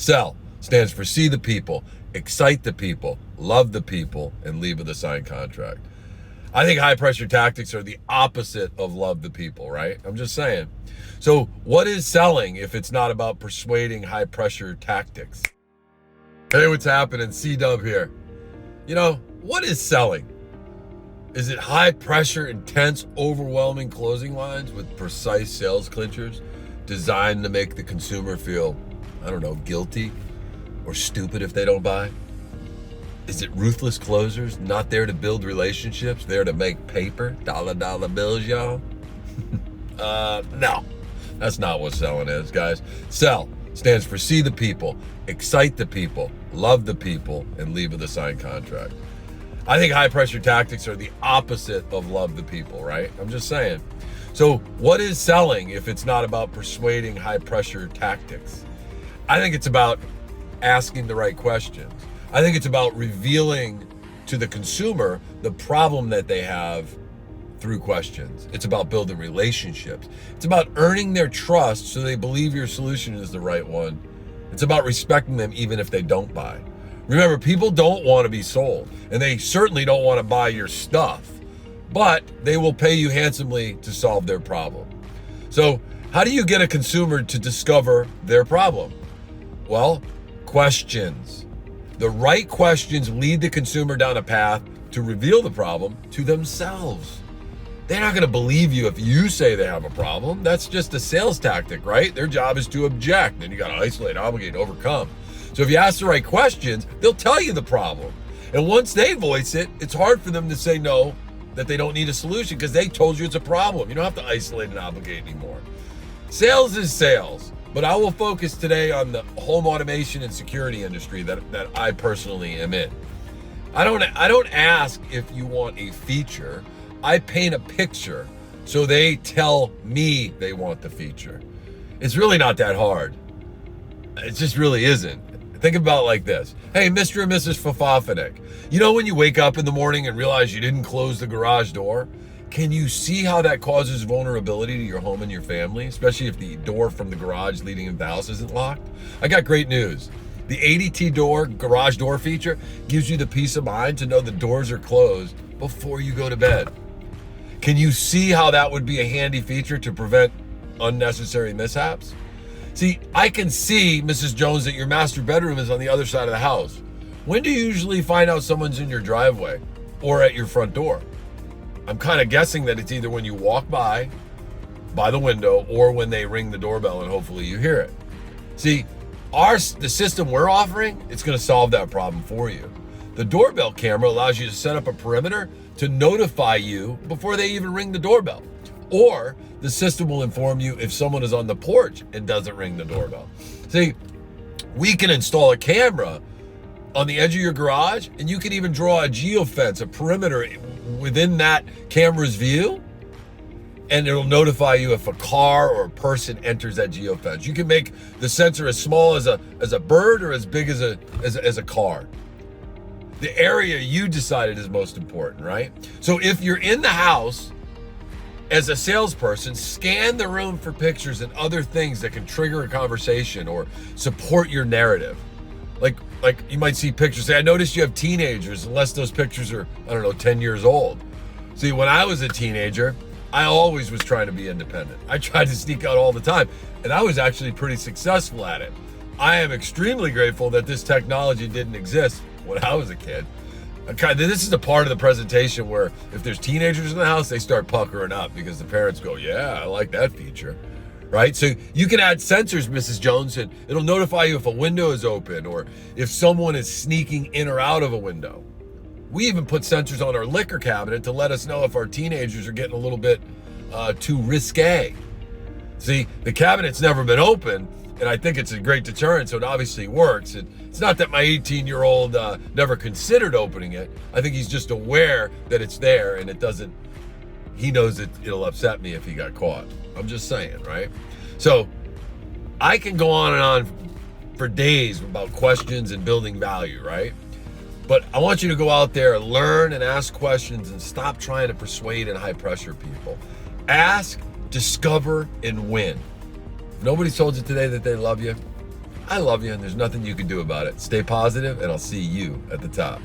Sell stands for see the people, excite the people, love the people, and leave with a signed contract. I think high pressure tactics are the opposite of love the people, right? I'm just saying. So what is selling if it's not about persuading high pressure tactics? Hey, what's happening? C-Dub here. You know, what is selling? Is it high pressure, intense, overwhelming closing lines with precise sales clinchers designed to make the consumer feel, I don't know, guilty or stupid if they don't buy? Is it ruthless closers, not there to build relationships, there to make paper, dollar bills, y'all? No, that's not what selling is, guys. Sell stands for see the people, excite the people, love the people, and leave with a signed contract. I think high pressure tactics are the opposite of love the people, right? I'm just saying. So what is selling if it's not about persuading high pressure tactics? I think it's about asking the right questions. I think it's about revealing to the consumer the problem that they have through questions. It's about building relationships. It's about earning their trust so they believe your solution is the right one. It's about respecting them even if they don't buy. Remember, people don't want to be sold, and they certainly don't want to buy your stuff, but they will pay you handsomely to solve their problem. So how do you get a consumer to discover their problem? Well, questions. The right questions lead the consumer down a path to reveal the problem to themselves. They're not going to believe you if you say they have a problem. That's just a sales tactic, right? Their job is to object. Then you got to isolate, obligate, overcome. So if you ask the right questions, they'll tell you the problem. And once they voice it, it's hard for them to say no, that they don't need a solution because they told you it's a problem. You don't have to isolate and obligate anymore. Sales is sales, but I will focus today on the home automation and security industry that I personally am in. I don't ask if you want a feature. I paint a picture so they tell me they want the feature. It's really not that hard. It just really isn't. Think about it like this. Hey, Mr. and Mrs. Fafafinick, you know when you wake up in the morning and realize you didn't close the garage door? Can you see how that causes vulnerability to your home and your family, especially if the door from the garage leading into the house isn't locked? I got great news. The ADT door, garage door feature gives you the peace of mind to know the doors are closed before you go to bed. Can you see how that would be a handy feature to prevent unnecessary mishaps? See, I can see, Mrs. Jones, that your master bedroom is on the other side of the house. When do you usually find out someone's in your driveway or at your front door? I'm kind of guessing that it's either when you walk by the window, or when they ring the doorbell and hopefully you hear it. See, the system we're offering, it's going to solve that problem for you. The doorbell camera allows you to set up a perimeter to notify you before they even ring the doorbell. Or the system will inform you if someone is on the porch and doesn't ring the doorbell. See, we can install a camera on the edge of your garage, and you can even draw a geofence, a perimeter within that camera's view, and it'll notify you if a car or a person enters that geofence. You can make the sensor as small as a bird or as big as a car. The area you decided is most important, right? So if you're in the house, as a salesperson, scan the room for pictures and other things that can trigger a conversation or support your narrative. Like you might see pictures, say, I noticed you have teenagers, unless those pictures are, 10 years old. See, when I was a teenager, I always was trying to be independent. I tried to sneak out all the time, and I was actually pretty successful at it. I am extremely grateful that this technology didn't exist when I was a kid. This is a part of the presentation where if there's teenagers in the house, they start puckering up because the parents go, yeah, I like that feature, right? So you can add sensors, Mrs. Jones, and it'll notify you if a window is open or if someone is sneaking in or out of a window. We even put sensors on our liquor cabinet to let us know if our teenagers are getting a little bit too risque. See, the cabinet's never been open, and I think it's a great deterrent, so it obviously works. It's not that my 18-year-old never considered opening it. I think he's just aware that it's there, and he knows that it'll upset me if he got caught. I'm just saying, right? So I can go on and on for days about questions and building value, right? But I want you to go out there and learn and ask questions and stop trying to persuade and high pressure people. Ask, discover, and win. If nobody's told you today that they love you, I love you, and there's nothing you can do about it. Stay positive, and I'll see you at the top.